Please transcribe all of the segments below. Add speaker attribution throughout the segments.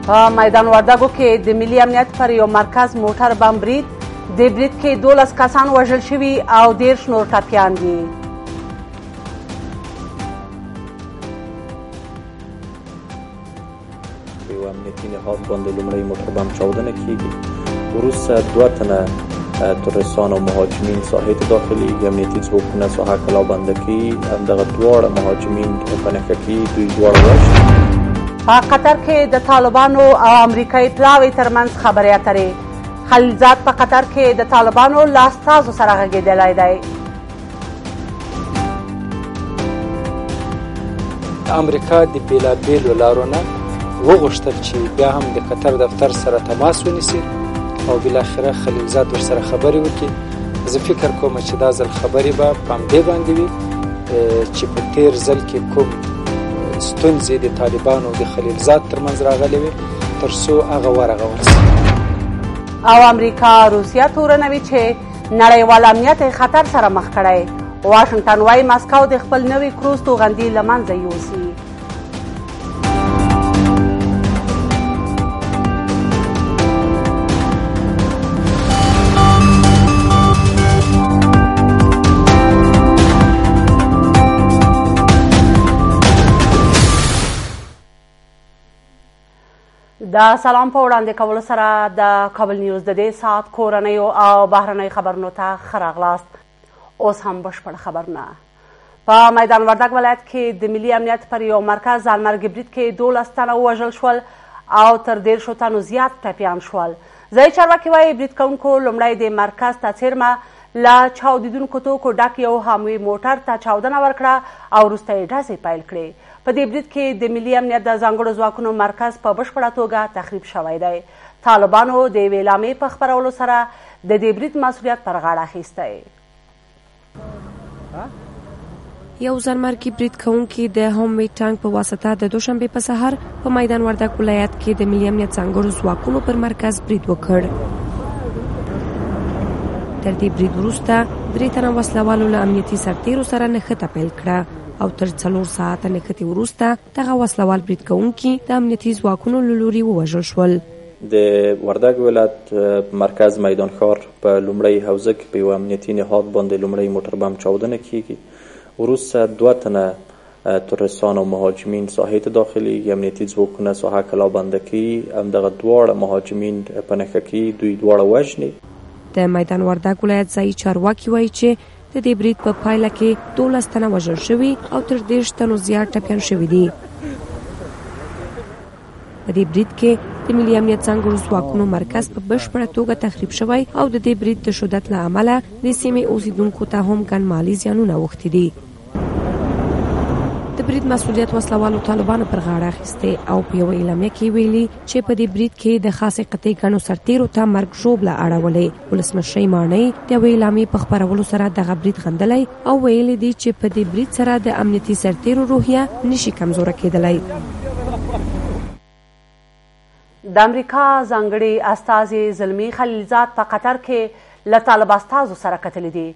Speaker 1: په میدان وردګو کې د ملي امنیت پر یو مرکز موټر بم برید، د برید کې 12 کسان وژل شوي او 10 نور ټپیان دي.
Speaker 2: په یو امنیتي نهاد باندې لومړی موټر بم چاودنه کیږي، وروسته 2 تنه ترورستان او مهاجمین ساحې ته داخليږي. امنیتي ځواکونه ساحه کلابنده کوي، همدغه دواړه مهاجمین په نښه کوي، دوی دواړه وژني.
Speaker 1: په قطر کې د طالبانو او امریکایي پلاوي ترمنځ خبرې اترې. خلیلزاد په قطر کې د طالبانو له استازو سره غږېدلی دی.
Speaker 3: امریکا د بېلابېلو لارو نه وغوښتل چې بیا هم د قطر دفتر سره تماس ونیسي او بالاخره خلیلزاد ورسره خبرې وکړي. زه فکر کوم چې دا ځل خبرې به په همدې باندې وي چې په تېر ځل کې کوم ستونزې د طالبانو او د خلیلزاد ترمنځ راغلې وي تر څو هغه ورغول شي.
Speaker 1: او امریکا روسیه تورنوي چې نړیوال امنیت خطر سره مخ کړی. واشنګټن وايي مسکو د خپل نوي کروز توغندي له منځه یوسي. د سلام په وړاندې کولو سره د کابل نیوز د دې ساعت کورنیو او بهرنیو خبرونو ته ښه راغلاست. اوس هم بشپړ خبرونه. په میدان وردګ ولایت کې د ملي امنیت پر یو مرکز ځانمرګي برید کې 12 تنه ووژل شول او تر 10 تنو زیات ټپیان شول. ځایي چارواکي وایي برید کوونکو لومړی د مرکز ته څیرمه له چاودیدونکو توکو ډک یو هاموي موټر ته چاودنه ورکړه او وروسته یې ډزې پیل کړې. په دې برید کې د ملي امنیت د ځانګړو ځواکونو مرکز په بشپړه توګه تخریب شوی دی. طالبانو د یوې اعلامیې په خپرولو سره د دې برید مسؤلیت پر غاړه اخیستی.
Speaker 4: یو ځانمرګي برید کوونکي د هوموي ټانک په واسطه د دوشنبې په سهار په میدان وردګ ولایت کې د ملي امنیت ځانګړو ځواکونو پر مرکز برید وکړ. تر دې برید وروسته 3 تنه وسلوالو له امنیتي سرتیرو سره نښته پیل کړه او تر 4 ساعته نښتې وروسته دغه وسلوال برید کوونکي د امنیتي ځواکونو له لوري ووژل شول.
Speaker 2: د وردګ ولایت مرکز میدان ښار په لومړی حوزه کې په یو امنیتي نهاد باندې لومړی موټر بم چاودنه کیږي، وروسته 2 تنه ترورستان او مهاجمین ساحې ته داخليږي. امنیتي ځواکونه ساحه کلابنده کوي، همدغه دواړه مهاجمین په نښه کوي، دوی دواړه وژني.
Speaker 4: د میدان وردګ ولایت ځایي چارواکي وایي چې د دې برید په پایله کې 12 تنه وژل شوي او تر 10 تنو زیات ټپیان شوي دي. په دې برید کې د ملي امنیت ځانګړو ځواکونو مرکز په بشپړه توګه تخریب شوی او د دې برید د شدت له امله د سیمې اوسیدونکو ته هم ګڼ مالي زیانونه اوښتي دي. د برید مسؤلیت وسلوالو طالبانو پر غاړه اخیستی او په یوه اعلامیه کې ویلي چې په دې برید کې د خاصې قطعې ګڼو سرتیرو ته مرګ ژوبله اړولې. ولسمشر ماڼۍ د یوې اعلامیې په خپرولو سره دغه برید غندلی او ویلي دي چې په دې برید سره د امنیتي سرتیرو روحیه نشي کمزوره کېدلی.
Speaker 1: د امریکا ځانګړي استازي زلمي خلیلزاد په قطر کې له طالب استازو سره کتلي دي.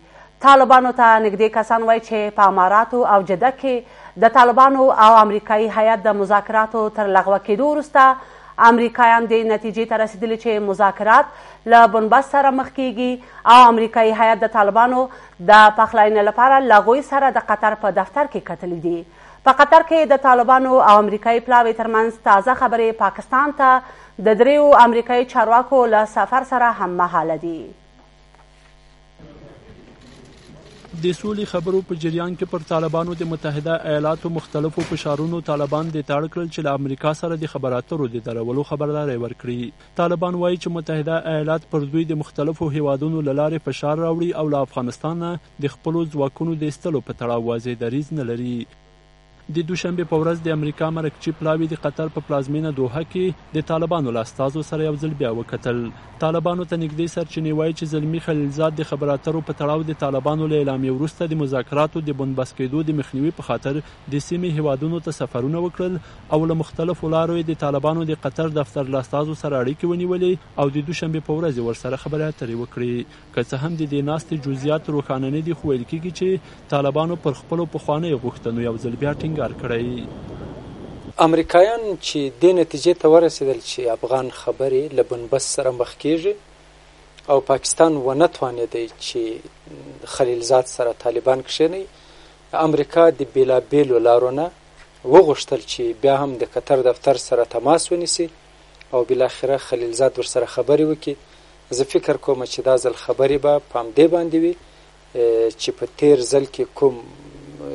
Speaker 1: طالبانو ته نږدې کسان وایي چې په اماراتو او جده کې د طالبانو او امریکایي هیات د مذاکراتو تر لغوه کېدو وروسته امریکایان دې نتیجې ته رسېدلي چې مذاکرات له بنبست سره مخ کیږي او امریکایي هیات د طالبانو د پخلاینې لپاره له هغوی سره د قطر په دفتر کې کتلي دي. په قطر کې د طالبانو او امریکایي پلاوي ترمنځ تازه خبرې پاکستان ته د 3 امریکایي چارواکو له سفر سره هم مهاله دي.
Speaker 5: د سولې خبرو په جریان کې پر طالبانو د متحده ایالاتو مختلفو فشارونو طالبان د تاړ کړل چې له امریکا سره د خبراتو د درولو خبرداری ورکړي. طالبان وایي چې متحده ایالات پر دوی د مختلفو هیوادونو له لارې فشار راوړي او له افغانستان نه د خپلو ځواکونو د ایستلو په تړاو واضح دریځ نه لري. د دوشنبې په ورځ د امریکا مرکچی پلاوي د قطر په پلازمینه دوحه کې د طالبانو له استازو سره یو ځل بیا وکتل. طالبانو ته نږدې سرچینې وایي چې زلمي خلیلزاد د خبراترو په تړاو د طالبانو له اعلامیې وروسته د مذاکراتو د بنبست کېدو د مخنیوي په خاطر د سیمې هیوادونو ته سفرونه وکړل او له مختلفو لارو د طالبانو د قطر دفتر له استازو سره اړیکې ونیولې او د دوشنبې په ورځ ورسره خبرې اترې وکړې. که څه هم د دې ناستې جزئیات روښانه نه دي، خو ویل کېږي چې طالبانو پر خپلو پخوانیو غوښتنو یو ځل بیا ټینګار کړی.
Speaker 3: امریکایان چې دې نتیجې ته ورسېدل چې افغان خبرې له بنبست سره مخ کېږي او پاکستان ونه توانېدی چې خلیلزاد سره طالبان کښېنوي، امریکا د بېلابېلو لارو نه وغوښتل چې بیا هم د قطر دفتر سره تماس ونیسي او بالاخره خلیلزاد ورسره خبرې وکړي. زه فکر کوم چې دا ځل خبرې به په همدې باندې وي چې په تیر ځل کې کوم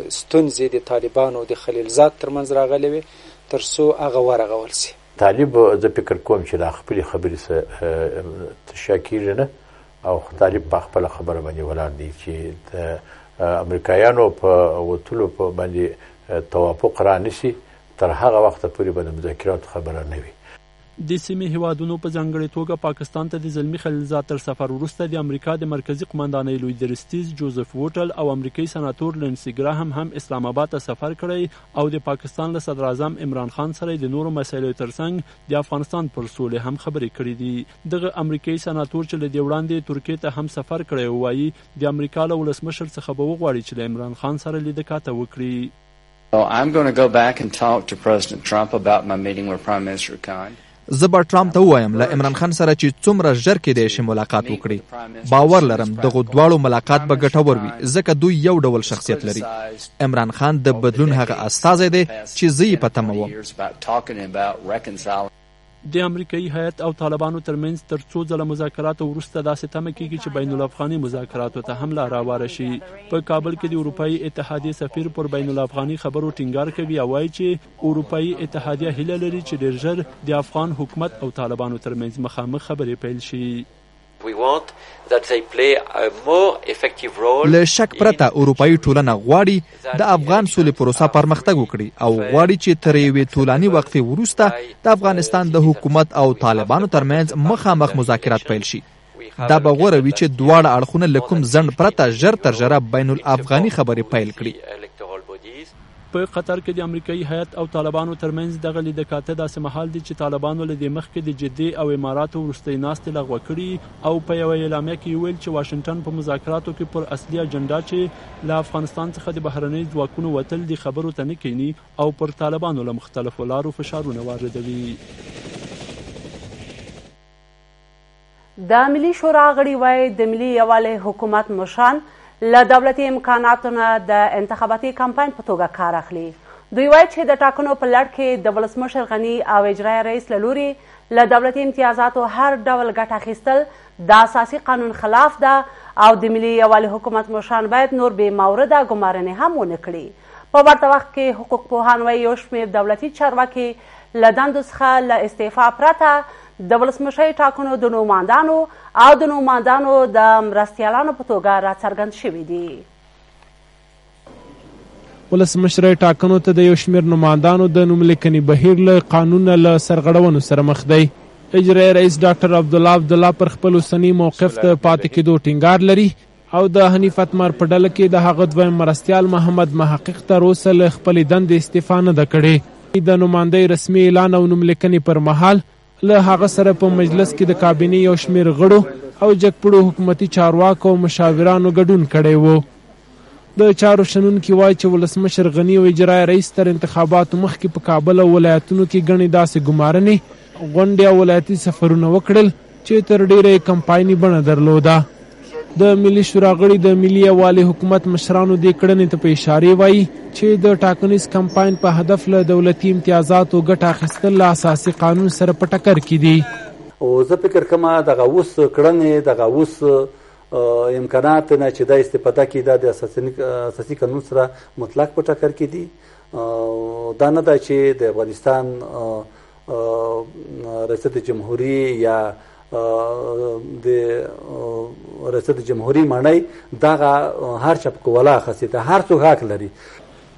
Speaker 3: ستونزې د طالبانو او د خلیلزاد ترمنځ راغلې وي تر څو هغه ورغول سي.
Speaker 6: طالب زه فکر کوم چې دا خپلې خبرې څه تشا کېږي نه او طالب په خپله خبره باندې ولاړ دی چې د امریکایانو په وتلو په باندې توافق رانیسي تر هغه وخته پورې به د مذاکراتو خبره نه وي.
Speaker 5: د سیمې هیوادونو په ځانګړې توګه پاکستان ته د زلمي خلیلزاد تر سفر وروسته د امریکا د مرکزي قمندانۍ لوی درستیز جوزف ووټل او امریکایي سناتور لینسي ګراهم هم اسلام آباد ته سفر کړی او د پاکستان له صدر اعظم عمران خان سره د نورو مسایلو ترڅنګ د افغانستان پر سولې هم خبرې کړې دي. دغه امریکایي سناتور چې له دې وړاندې ترکیې ته هم سفر کړی وایي د امریکا له ولسمشر څخه به وغواړي چې له عمران خان سره لیدکاته وکړي.
Speaker 7: I'm going to go back and talk to President Trump about my meeting with Prime Minister Khan.
Speaker 8: زه به ټرامپ ته ووایم له عمران خان سره چې څومره ژر کېدای شي ملاقات وکړي. باور لرم دغه دواړو ملاقات به ګټور وي ځکه دوی یو ډول شخصیت لري. عمران خان د بدلون هغه استازی دی چې زه یې په تمه وم.
Speaker 5: د امریکایي هیئت او طالبانو ترمنځ تر څو ځله مذاکراتو وروسته داسې تمه کېږي چې بین الافغاني مذاکراتو ته هم لار هواره شي. په کابل کې د اروپایي اتحادیې سفیر پر بین الافغاني خبرو ټینګار کوي او وایي چې اروپایي اتحادیه هیله لري چې ډېر ژر د افغان حکومت او طالبانو ترمنځ مخامخ خبرې پیل شي.
Speaker 8: له شک پرته اروپایي ټولنه غواړي د افغان سولې پروسه پرمختګ وکړي او غواړي چې تر یوې طولاني وقفې وروسته د افغانستان د حکومت او طالبانو ترمنځ مخامخ مذاکرات پیل شي. دا به غوره وي چې دواړه اړخونه له کوم ځنډ پرته ژر تر ژره بین الافغاني خبرې پیل کړي.
Speaker 5: په قطر کې د امریکایي هیئت او طالبانو ترمنځ دغه لیدکاته داسې مهال دي چې طالبانو له دې مخکې د جدې او اماراتو وروستۍ ناستې لغوه کړي او په یوه اعلامیه کې ویل چې واشنګټن په مذاکراتو کې پر اصلي اجنډا چې له افغانستان څخه د بهرنۍ ځواکونو وتل دي خبرو ته نه کیني او پر طالبانو له مختلفو لارو فشارونه واردوي.
Speaker 1: د ملي شورا غړي وایي د ملي یووالي حکومت مشران له دولتي امکاناتو نه د انتخاباتي کمپاین په توګه کار اخلي. دوی وایي چې د ټاکنو په لړ کې د ولسمشر غني او اجرایي رئیس له لوري له دولتي امتیازاتو هر ډول ګټه اخیستل د اساسي قانون خلاف ده او د ملي یووالي حکومت مشران باید نور بې مورده ګمارنې هم ونه کړي. په ورته وخت کې حقوق پوهان وایي یو شمېر دولتي چارواکي له دندو څخه له استعفا پرته د ولسمشرۍ ټاکنو د نوماندانو او د نوماندانو د مرستیالانو په توګه راڅرګند شوي دي.
Speaker 9: ولسمشرۍ ټاکنو ته د یو شمېر نوماندانو د نوملیکنې بهیر له قانون له سرغړونو سره مخ دی. اجرایي رئیس ډاکټر عبدالله پر خپل اوسني موقف ته پاتې کېدو ټینګار لري او د حنیف اتمر په ډله کې د هغه دویم مرستیال محمد محقق تر اوسه له خپلې دندې استعفا نه ده کړې. د نوماندۍ رسمي اعلان او نوملیکنې پر مهال له هغه سره په مجلس کې د کابینې یو شمېر غړو او جګپړو حکومتي چارواکو او مشاورانو ګډون کړی و. د چارو شنونکي وایي چې ولسمشر غني او اجرایي رئیس تر انتخاباتو مخکې په کابل او ولایتونو کې ګڼې داسې ګمارنې غونډې او ولایتي سفرونه وکړل چې تر ډیره یې کمپایني بڼه درلوده. د ملي شورا غړي د ملي یووالي حکومت مشرانو دې کړنې ته په اشارې وایي چې د ټاکنیز کمپاین په هدف له دولتي امتیازاتو ګټه اخیستل له اساسي قانون سره په ټکر کې دي.
Speaker 10: او زه فکر کوم دغه اوس کړنې دغه اوس امکانات نه چې دا استفاده کړي دا د اساسي قانون سره مطلق په ټکر کې دي. دا نه ده چې د افغانستان ریاست جمهوریت یا د ریاست جمهوریت معنی دغه هر چا په ولا خاصیت هر څوک حق لري.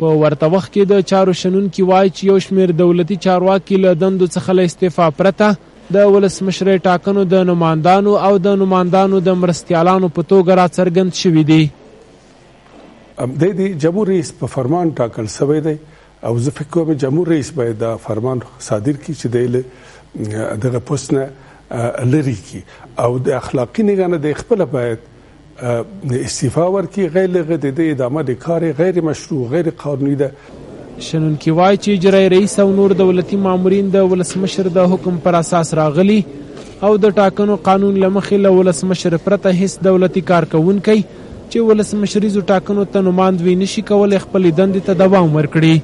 Speaker 9: په ورته وخت کې د چارو شنونکي وایي چې یو شمېر دولتي چارواکي له دندو څخه له استعفا پرته د ولسمشرۍ ټاکنو د نوماندانو او د نوماندانو د مرستیالانو په توګه راڅرګند شوي دي.
Speaker 11: د جمهور رئیس په فرمان ټاکل شوی دی او زه فکر کوم جمهور رئیس باید دا فرمان صادر کړي چې د دغه پوسټ نه لري کی او د اخلاقی نگاه نه د خپل باید استعفا ورکړي. غیر لغه د ادامه د کار غیر مشروع غیر قانوني ده
Speaker 9: شنونکي وایي چې اجرایي رئیس او نور دولتي مامورین د ولسمشر د حکم پر اساس راغلي او د ټاکنو قانون له مخې له ولسمشر پرته هیڅ دولتي کارکوونکی چې ولسمشریزو ټاکنو ته نوماند وي نشي کولی خپلې دندې ته دوام ورکړي.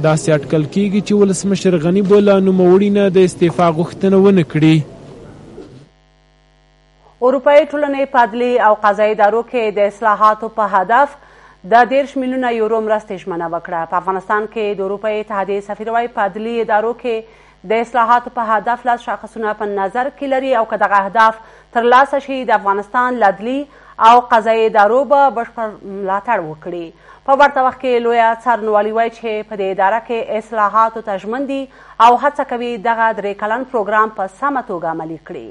Speaker 9: داسې اټکل کیږي چې ولسمشر غني به له نوموړي نه د استعفا غوښتنه ونه کړي.
Speaker 1: اروپایي ټولنې په عدلي او قضایي ادارو کې د اصلاحاتو په هدف د 10 میلیونه یورو مرستې ژمنه وکړه. په افغانستان کې د اروپایي اتحادیې سفیر وایي په عدلي ادارو کې د اصلاحاتو په هدف 10 شاخصونه په نظر کې لري او که دغه اهداف ترلاسه شي د افغانستان له عدلي او قضایي ادارو به بشپړ ملاتړ وکړي. په ورته وخت کې لویه څارنوالي وایي چې په دې اداره کې اصلاحاتو ته ژمن دي او هڅه کوي دغه 3 کلن پروګرام په سمه توګه عملي کړي.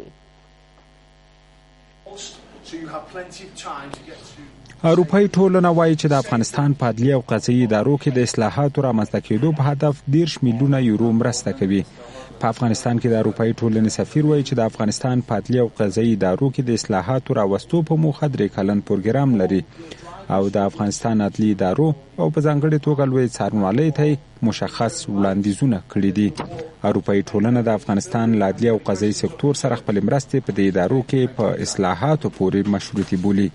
Speaker 12: اروپایي ټولنه وایي چې د افغانستان په عدلي او قضایي ادارو کې د اصلاحاتو رامنځته کېدو په هدف 10 میلیونه یورو مرسته کوي. په افغانستان کې د اروپایي ټولنې سفیر وایي چې د افغانستان په عدلي او قضایي ادارو کې د اصلاحاتو راوستو په موخه 3 کلن پروګرام لري او د افغانستان عدلي ادارو او په ځانګړې توګه لوی څارنوالۍ ته مشخص وړاندیزونه کړي دي. اروپایي ټولنه د افغانستان له عدلي او قضایي سکتور سره خپل مرستې په دې ادارو کې په اصلاحاتو پورې مشروطې بولي.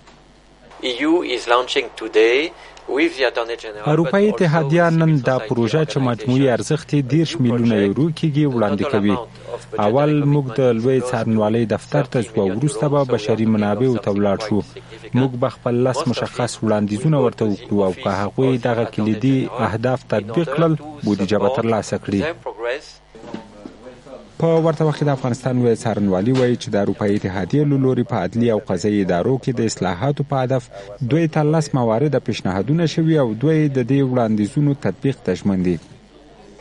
Speaker 12: اروپایي اتحادیه نن دا پروژه چې مجموعي ارزښت 10 میلیونه یورو کېږي وړاندې کوي. اول موږ د لوی څارنوالۍ دفتر ته ځو، وروسته به بشري منابعو ته ولاړ شو. موږ به خپل 10 مشخص وړاندیزونه ورته وکړو او که هغوی دغه کلیدي اهداف تطبیق کړل بودیجه به ترلاسه کړي. په ورته وخت کې د افغانستان لوی څارنوالي وایي چې د اروپایي اتحادیې له لوري په عدلي او قضایي ادارو کې د اصلاحاتو په هدف 12 موارد پیشنهادونه شوي او دوی د دې وړاندیزونو تطبیق ته ژمن دي.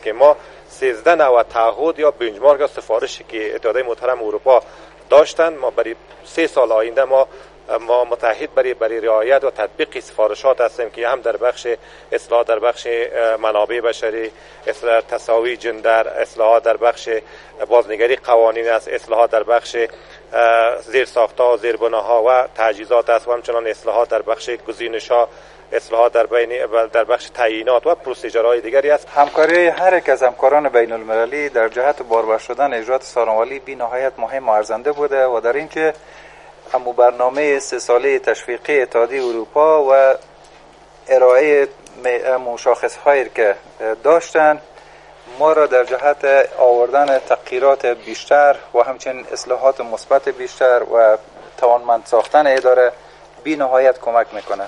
Speaker 13: که ما 13 نوع تعهد یا بنچمارک یا سفارشی که اتحادیه محترم اروپا داشتند ما برای 3 سال آینده ما متحد برای رعایت و تطبیق سفارشات هستیم که هم در بخش اصلاحات در بخش منابع بشری، تساوی جندر، اصلاحات در بخش بازنگری قوانین است، اصلاحات در بخش زیرساخت‌ها و زیربناها و تجهیزات است و همچنان اصلاحات در بخش گزینش‌ها، اصلاحات در بخش تعیینات و پروسیجرهای دیگری است.
Speaker 14: همکاری هر یک از همکاران بین المللی در جهت بارور شدن اجرات څارنوالي بی نهایت مهم و ارزنده بوده و در اینکه همو برنامه 3 ساله تشویقی اتحادیه اروپا و ارائه مشاخص‌هایی که داشتن ما را در جهت آوردن تغییرات بیشتر و همچنین اصلاحات مثبت بیشتر و توانمند ساختن اداره بی نهایت کمک میکنه.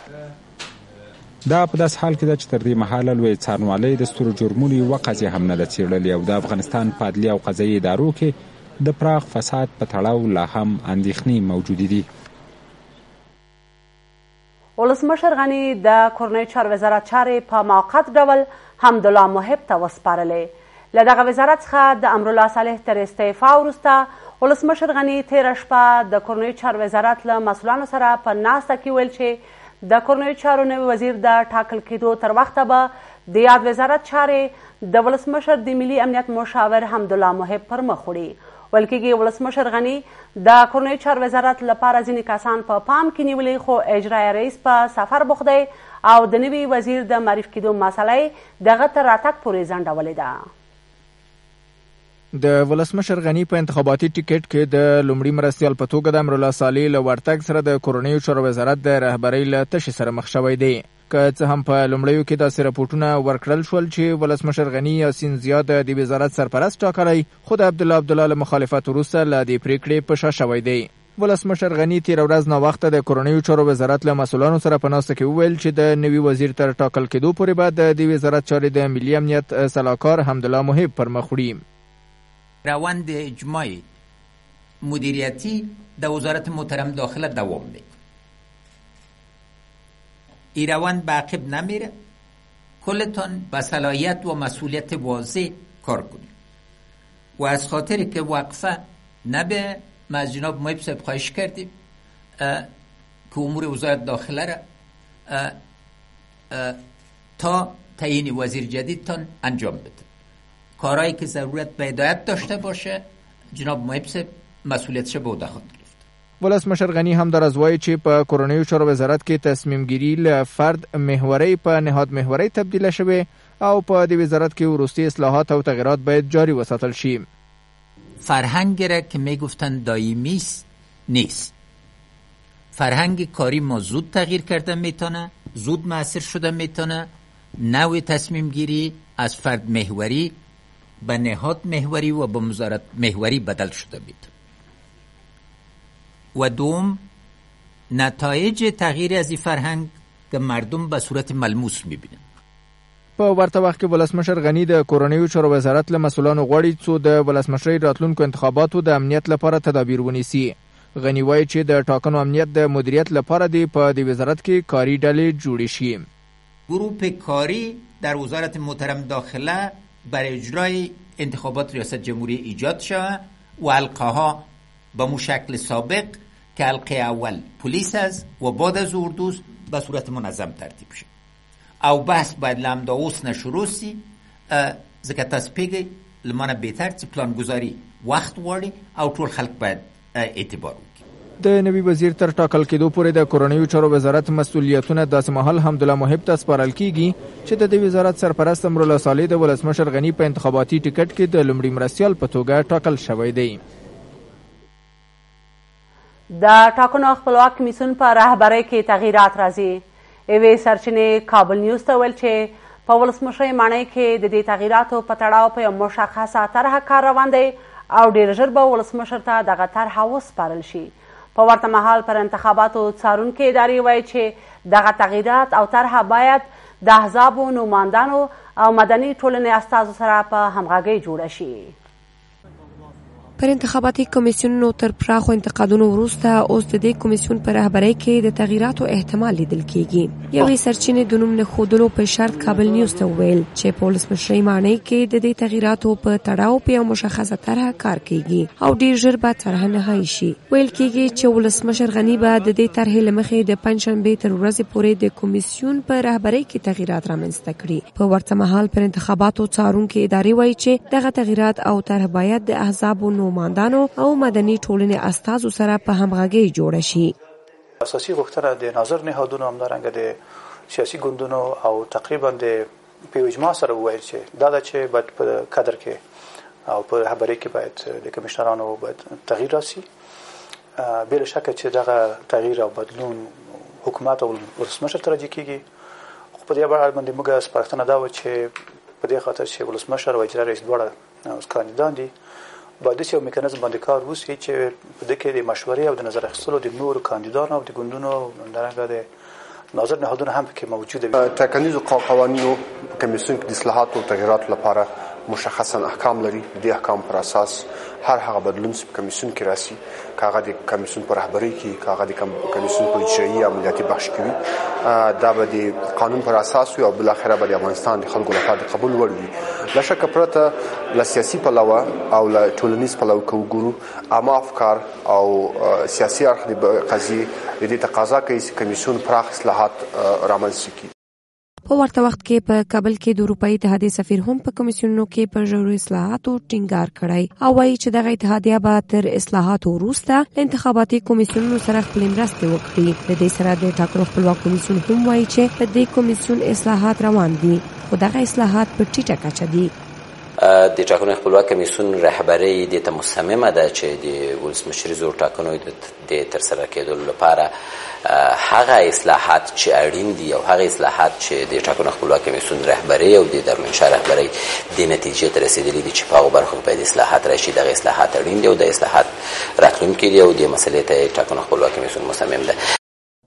Speaker 12: دا په داس حال کې د چې تر دې مهاله لوی څارنوالۍ د سترو جرمونو یوه قضیه هم نه ده څېړلې او د افغانستان په عدلي او قضایي ادارو کې د پراخ فساد په تړاو لا هم اندېښنې موجودې دي.
Speaker 1: ولسمشر غني د کورنۍ چارو وزارت چارې په موقت ډول حمدالله محب ته وسپارلې. له دغه وزارت څخه د امرالله صالح تر استعفا وروسته ولسمشر غني تېره شپه د کورنۍ چارو وزارت له مسؤلانو سره په ناسته کې ویل چې د کورنۍ چارو نوي وزیر د ټاکل کېدو تر وخته به د یاد وزارت چارې د ولسمشر د ملي امنیت مشاور حمدالله محب پر مخ وړي. ویل کېږي ولسمشر غني د کورنۍ چارو وزارت لپاره ځینې کسان په پام کې نیولي خو اجرایه رئیس په سفر بوخت دی او د نوي وزیر د معرفي کېدو مسله یې دغه تر راتګ پورې ځنډولې ده.
Speaker 8: د ولسمشر غني په انتخاباتي ټیکټ کې د لومړي مرستیال په توګه د امرالله صالح له ورتګ سره د کورنیو چارو وزارت د رهبرۍ له تشې سره مخ شوی دی. که څه هم په لومړیو کې داسې راپورټونه ورکړل شول چې ولسمشر غني یاسین زیا د دې وزارت سرپرست ټاکلی، خو د عبدالله له مخالفت وروسته له دې پرېکړې په شا شوی دی. ولسمشر غني تېره ورځ ناوخته د کورنیو چارو وزارت له مسؤلانو سره په ناسته کې وویل چې د نوي وزیر تر ټاکل کېدو پورې به د دې وزارت چارې د ملي امنیت سلاکار حمدالله محب پر مخ وړي.
Speaker 15: روند اجماعی مدیریتی در وزارت محترم داخله دوام میده. این روند به عقب نمیره. کلتان با صلاحیت و مسئولیت واضح کار کنید و از خاطری که وقفه نبه ما از جناب محب صاحب خواهش کردیم که امور وزارت داخله را تا تعیین وزیر جدیدتان انجام بده. کارهایی که ضرورت به هدایت داشته باشه جناب محب صاحب مسئولیتش به عهده خواهد گرفت.
Speaker 8: ولسمشر غني هم در ازوای چې په کورنیو چارو وزارت کې تصمیم گیری له فرد محوري په نهاد محوري تبدیل شوه او په دې وزارت کې وروستي اصلاحات او تغییرات باید جاری وساتل شي.
Speaker 15: فرهنگ را که میگفتن دائمی نیست. فرهنگ کاری ما زود تغییر کرده میتونه، زود مؤثر شده میتونه. نوع تصمیم گیری از فرد محوری به نهاد محوری و به وزارت محوری بدل شده میتونه. و دوم، نتایج تغییر از این فرهنگ که مردم به صورت ملموس میبینن.
Speaker 8: په ورته وخت کې ولسمشر غنی د کورنیو چارو وزارت له مسؤلانو غواړي څو د ولسمشرۍ راتلونکو انتخاباتو د امنیت لپاره تدابیر ونیسي. غنی وایي چې د ټاکنو امنیت د مدیریت لپاره په دې وزارت کې کاري ډلې جوړې شي.
Speaker 15: گروه کاری در وزارت محترم داخله برای اجرای انتخابات ریاست جمهوری ایجاد شود و حلقه‌ها به مو شکل سابق که حلقه اول پلیس است و بعد از اردوس به صورت منظم ترتیب شد. او بحث باید لامدا اوس نشروع سی ځکه تاسو پیږئ لمانه بهتر چې پلانګذاري وخت غواړي او ټول خلک باید اعتبار وکړي.
Speaker 8: د نوي وزیر تر ټاکل کېدو پورې د کورنیو چارو وزارت مسؤلیتونه داسې مهال حمدالله محب ته سپارل کیږي چې د دې وزارت سرپرست امرالله صالح د ولسمشر غنی په انتخاباتي ټکټ کې د لومړي مرستیال په توګه ټاکل شوی دی.
Speaker 1: د ټاکنو خپلواک کمیسیون په رهبرۍ کې تغییرات راځي. یوې سرچینې کابل نیوز ته ویل چې په ولسمشرۍ ماڼۍ کې د دې تغییراتو په تړاو په یو مشخصه طرحه کار روان دی او ډېر ژر به ولسمشر ته دغه طرحه وسپارل شي. په ورته مهال پر انتخاباتو څارونکې ادارې وایي چې دغه تغییرات او طرحه باید د احزابو نوماندانو او مدني ټولنې استازو سره په همغږۍ جوړه شي.
Speaker 4: پر انتخاباتي کمیسیونونو تر پراخو انتقادونو وروسته اوس د دې کمیسیون په رهبرۍ کې د تغییراتو احتمال لیدل کیږي. یوې سرچینې د نوم نه ښودلو په شرط کابل نیوز ته وویل چې په ولسمشرۍ ماڼۍ کې د دې تغییراتو په تړاو په یو مشخصه طرحه کار کیږي او ډیر ژر به طرحه نهایی شي. ویل کیږي چې ولسمشر غنی به د دې طرحې له مخې د پنجشنبې تر ورځې پورې د کمیسیون په رهبرۍ کې تغییرات رامنځته کړي. په ورته مهال پر انتخاباتو څارونکې ادارې وایي چې دغه تغییرات او طرح باید د احزابو نوماندانو او مدني ټولنې استازو سره په همغږۍ جوړه شي.
Speaker 16: اساسي غوښتنه د ناظر نهادونو همدارنګه د سیاسي ګوندونو او تقریبا د په اجماع سره وویل چې دا د چې باید په کادر کې او په رهبرۍ کې باید د کمشنرانو باید تغییر راسي. بلا شک چې دغه تغییر او بدلون حکومت او ولسمشر ته راځي کیږي. خو په دې اړه باندې موږ سپارښتنه دا و چې په دې خاطر چې ولسمشر او اجرا رئیس دواړه اوس کاندیدان دي باید یو میکانیزم باندې کار وشي چې په دې کې د مشورې او د نظر اخیستلو د نورو کاندیدانو او د ګوندونو همدارنګه د ناظر نهادونه هم پکې موجوده وي.
Speaker 17: ټاکنیزو قوانینو کمیسیون کې د اصلاحاتو او تغییراتو لپاره مشخصا احکام لري. د احکام پر اساس هر هغه بدلون چې کمیسیون کې راسي کاغه د کمیسیون پر رهبرۍ کې کاغه د کمیسیون په اجرایي عملیاتي بخش کې دا به د قانون پر اساس وي او بل اخره به د افغانستان د خلکو لپاره د قبول وړ وي. لا شک پرته له سیاسي پلوه او له ټولنیز پلوه کې وګورو عامه افکار او سیاسي اړخ د قضیې د دې تقاضا کوي چې کمیسیون پراخ اصلاحات رامنځته کړي.
Speaker 4: په ورته وخت کې په کابل کې د اروپאי اتحادیې سفیر هم په کمیسیونونو کې پر ژورو اصلاحاتو ټینګار کړی او وایي چې دغه اتحادیه به تر اصلاحاتو وروسته له انتخاباتي کمیسیونونو سره خپلې مرستې وکړي. د دې سره د ټاکنو خپلواک کمیسیون هم وایي چې په دې کمیسیون اصلاحات روان دي خو دغه اصلاحات په ټیټه کچه دي.
Speaker 18: د ټاکنو خپلواک کمیسیون رهبرۍ دې ته مصممه ده چې د ولسمشري زور ټاکنو د ترسره کېدلو لپاره هغه اصلاحات چې اړین دي او هغه اصلاحات چې د ټاکنو خپلواک کمیسیون رهبرۍ او د درمنشاه رهبرۍ د نتیجې ته رسېدلي دي چې په هغو برخو کې باید اصلاحات راشي. دغه اصلاحات اړین دي او د اصلاحات راتلونکي دي او د مسلې ته ټاکنو خپلواک کمیسیون مصمم ده.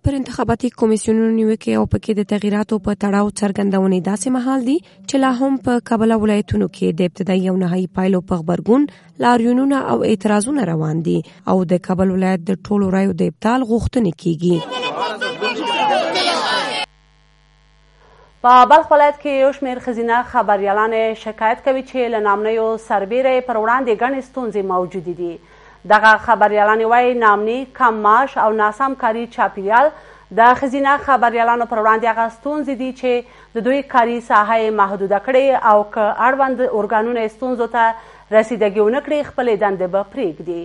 Speaker 4: پر انتخاباتي کمیسیونونو نیوکې او پکې د تغییراتو په تړاو څرګندونې داسې مهال دي چې لا هم په کابل ولایتونو کې د ابتدایي او نهایي پایلو په غبرګون لاریونونه او اعتراضونه روان دي او د کابل ولایت د ټولو رایو د ابطال غوښتنې کیږي.
Speaker 1: په بلخ ولایت کې یو شمېر ښځینه خبریالان شکایت کوي چې له نامنیو سربیره پر وړاندې ګڼې ستونزې موجودې دي. دغه خبریالانې وایي نامني، کم معاش او ناسم کاري چاپیریال د ښځینه خبریالانو پر وړاندې هغه ستونزې دي چې د دوی کاري ساحه یې محدوده کړې او که اړوند ارګانونه ستونزو ته رسیدګي ونه کړي خپلې دندې به پرېږدي.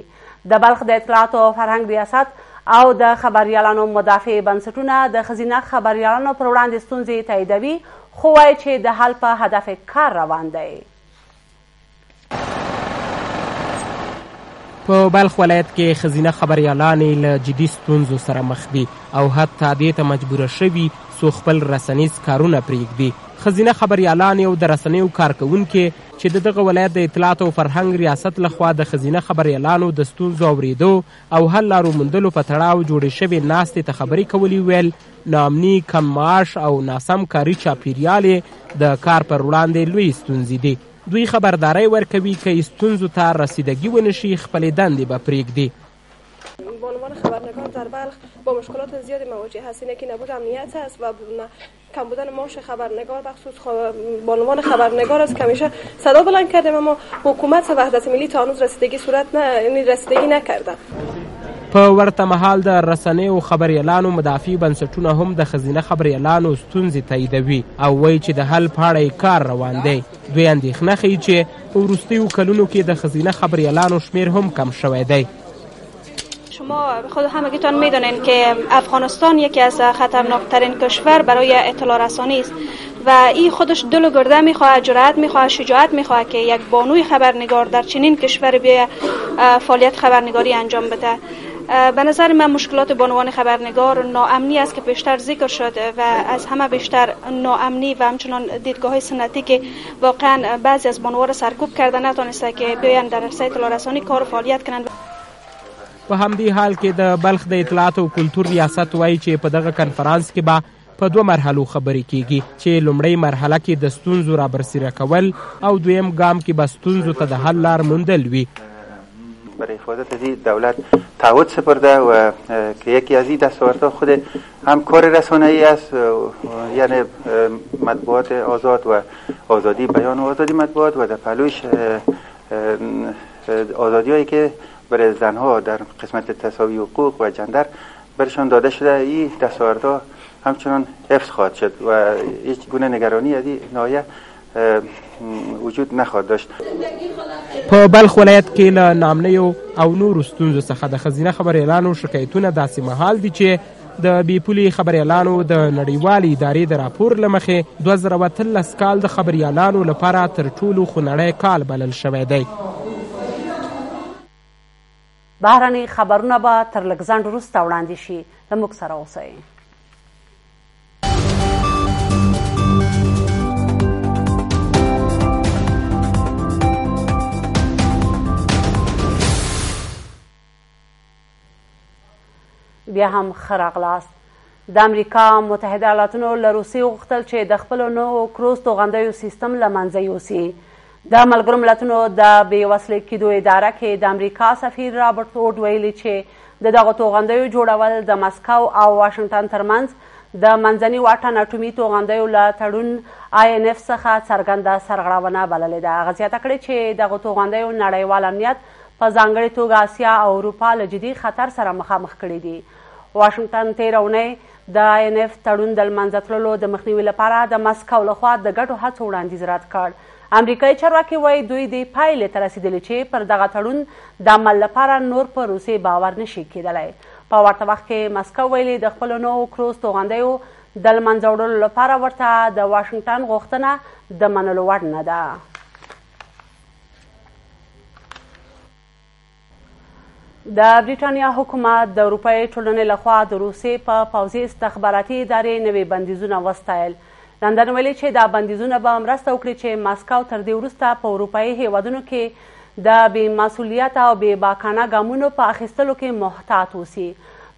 Speaker 1: د بلخ د اطلاعاتو او فرهنګ ریاست او د خبریالانو مدافع بنسټونه د ښځینه خبریالانو پر وړاندې ستونزې تاییدوي، خو وایي چې د حل په هدف کار روان دی.
Speaker 19: په بلخ ولایت کې ښځینه خبریالانې له جدي ستونزو سره مخ دي او حتی دې ته مجبوره شوي څو خپل رسنیز کارونه پرېږدي. ښځینه خبریالانې او د رسنیو کارکوونکې چې د دغه ولایت د اطلاعات او فرهنګ ریاست لخوا د ښځینه خبریالانو د ستونزو اورېدو او حل لارو موندلو په تړاو جوړې شوې ناستې ته خبرې کولې، ویل ناامني، کم معاش او ناسم کاري چاپیریال د کار پر وړاندې لوی ستونزې دي. دوی خبرداری ورکوي که ستونزو ته رسیدگی ونشي خپلې دندې به پرېږدي.
Speaker 20: به عنوان خبرنگار در بلخ با مشکلات زیادی مواجه هستیم که نبود امنیت است و کم بودن معاش خبرنگار، بخصوص به عنوان خبرنگار است که همیشه صدا بلند کردیم اما حکومت وحدت ملی تا هنوز رسیدگی نکرده.
Speaker 19: په ورته مهال د رسنیو خبریالانو مدافع بنسټونه هم د ښځینه خبریالانو ستونزې تاییدوي او وایي چې د حل په اړه کار روان دی. دوی اندېښنه ښیي چې په وروستیو کلونو کې د ښځینه خبریالانو شمیر هم کم شوی دی.
Speaker 21: شما خود همگیتان میدونین که افغانستان یکی از خطرناکترین کشور برای اطلاع رسانی است و این خودش دل و گرده میخواه، جرأت میخواه، شجاعت میخواه که یک بانوی خبرنگار در چنین کشور بیای فعالیت خبرنگاری انجام بده. به نظر من مشکلات بانوان خبرنگار ناامنی است که بیشتر ذکر شد و از همه بیشتر ناامنی و همچنان دیدگاه سنتی که واقعا بعضی از بانوان سرکوب کرده نتونسته که بیاین در عرصه اطلاع رسانی کار و فعالیت کنند.
Speaker 19: په همدې حال کې د بلخ د اطلاعات او کلتور ریاست وایي چې په دغه کنفرانس کې به په 2 مرحلو خبرې کیږي چې لومړی مرحله کې د ستونزو را برسېره کول او دویم ګام کې به ستونزو ته د حل لار موندل وي.
Speaker 14: برای حفاظت از این دولت تعهد سپرده و که یکی از این دستاوردها خود هم کار رسانه‌ای است، یعنی مطبوعات آزاد و آزادی بیان و آزادی مطبوعات و در پهلوش آزادی‌هایی که برای زنها در قسمت تساوی حقوق و جندر برشان داده شده. این دستاوردها همچنان حفظ خواهد شد و هیچ گونه نگرانی از این ناحیه وجود نخواهد داشت.
Speaker 19: په بلخ ولایت کې له ناامنیو او نورو ستونزو څخه د ښځینه خبریالانو شکایتونه داسې مهال دي چې د بې پولې خبریالانو د نړیوالې ادارې د راپور له مخې 2013 کال د خبریالانو لپاره تر ټولو خونړی کال بلل شوی دی.
Speaker 1: بهرني خبرونه به تر لږ ځنډ وروسته وړاندې شي. له موږ سره اوسئ. بیا هم ښه راغلاست. د امریکا متحده ایالاتونو له روسیې وغوښتل چې د خپلو نوو کروز توغندیو سیستم له منځه یوسي. د ملګرو ملتونو د بې وسلې کېدو اداره کې د امریکا سفیر رابرټ ووډ ویلي چې د دغو توغندیو جوړول د مسکو او واشنګټن ترمنځ د منځني واټن اټومي توغندیو له تړون INF څخه څرګنده سرغړونه بللې ده. هغه زیاته کړې چې دغو توغندیو نړیوال امنیت په ځانګړې توګه اسیا او اروپا له جدي خطر سره مخامخ کړي دي. واشنګټن تېره اونۍ د INF تړون د لمنځه تللو د مخنیوي لپاره د مسکو لخوا د ګډو هڅو وړاندیز رد کړ. امریکایي چارواکي وایي دوی دې پایلې ته رسېدلي چې پر دغه تړون د عمل لپاره نور په روسیې باور نشي کېدلی. په ورته وخت کې مسکو ویلي د خپلو نوو کروز توغندیو د لمنځه وړلو لپاره ورته د واشنګټن غوښتنه د منلو وړ نه ده. د بریټانیا حکومت د اروپایي ټولنې لخوا د روسیې په پوځي استخباراتي ادارې نوي بندیزونه وستایل. لندن ویلي چې دا بندیزونه به مرسته وکړي چې ماسکو تر دې وروسته په اروپایي هیوادونو کې د بې مسؤلیت او بې باکانه ګامونو په اخیستلو کې محتاط اوسي.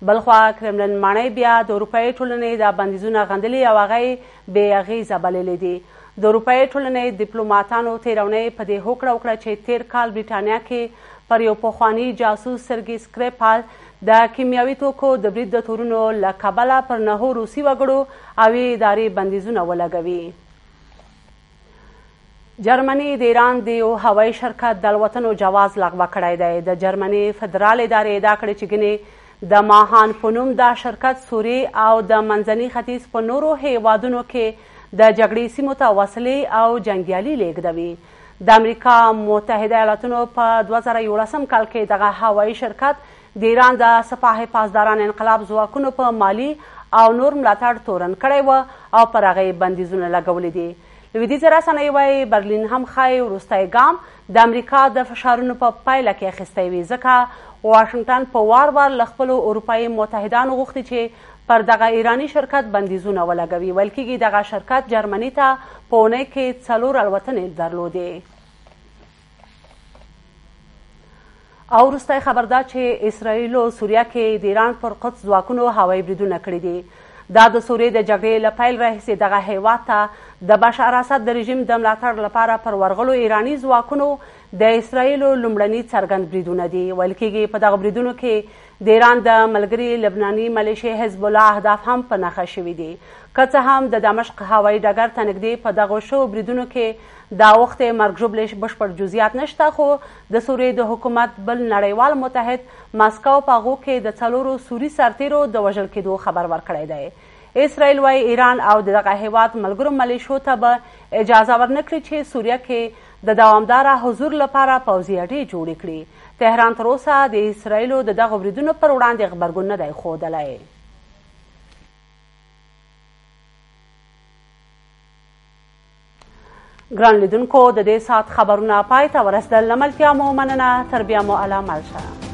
Speaker 1: بلخوا کرملن ماڼۍ بیا د اروپایي ټولنې دا بندیزونه غندلي او هغه یې بې اغېزه بللي دي. د اروپایي ټولنې ډیپلوماتانو تېره اونۍ په دې هوکړه وکړه چې تېر کال بریټانیا کې پر یو پخواني جاسوس سرګي سکریپال د کیمیاوي توکو د برید د تورونو له کبله پر 9 روسي وګړو او ادارې بندیزونه ولګوي. جرمني د ایران د یو هوایي شرکت د الوتنو جواز لغوه کړی دی. د جرمني فدرال ادارې ادعا کړې چې ګنې د ماهان په نوم دا شرکت سوریې او د منځني ختیځ په نورو هیوادونو کې د جګړې سیمو ته وسلې او جنګیالي لیږدوي. د امریکا متحده ایالاتونو په 2011 کال کې دغه هوایي شرکت د ایران د سپاه پاسداران انقلاب ځواکونو په مالي او نور ملاتړ تورن کړی و او پر هغې بندیزونه لګولي دي. لویدیځې رسنۍ وایي برلین هم ښایي وروستی ګام د امریکا د فشارونو په پایله کې اخیستی وي، ځکه واشنګټن په وار وار له خپلو اروپایي متحدانو غوښتي چې پر دغه ایرانی شرکت بندیزونه ولګوي. ویل کېږي دغه شرکت جرمني ته په اونۍ کې 4 الوتنې درلودې. او وروستی خبر دا چې اسرائیلو سوریه کې د ایران پر قدس ځواکونو هوایي بریدونه کړي دي. دا د سوریې د جګړې له پیل راهیسې دغه هیواد ته د بشار اسد د رژیم د ملاتړ لپاره پر ورغلو ایراني ځواکونو د اسرائیلو لومړني څرګند بریدونه دي. ویل کېږي په دغه بریدونو کې د ایران د ملګري لبناني ملیشې حزب الله اهداف هم په نښه شوي دي. که څه هم د دمشق هوایي ډګر ته نږدې په دغو شوو بریدونو کې دا وخت مرګ ژوبلې بشپړ جزئیات نشته، خو د سوریې د حکومت بل نړیوال متحد ماسکو په هغو کې د 4 سوري سرتیرو د وژل کېدو خبر ورکړی دی. اسرائیل وایي ایران او دغه هیواد ملګرو ملیشو ته به اجازه ورنکړي چې سوریه کې د دوامداره حضور لپاره پوځي اډې جوړې کړي. تهران تر اوسه د اسرائیلو د دغو بریدونو پر وړاندې غبرګون نه دی ښودلی. ګران لیدونکو د دې ساعت خبرونه پای ته ورسېدل. له ملتیا مو مننه. تر بیا مو الله مل شه.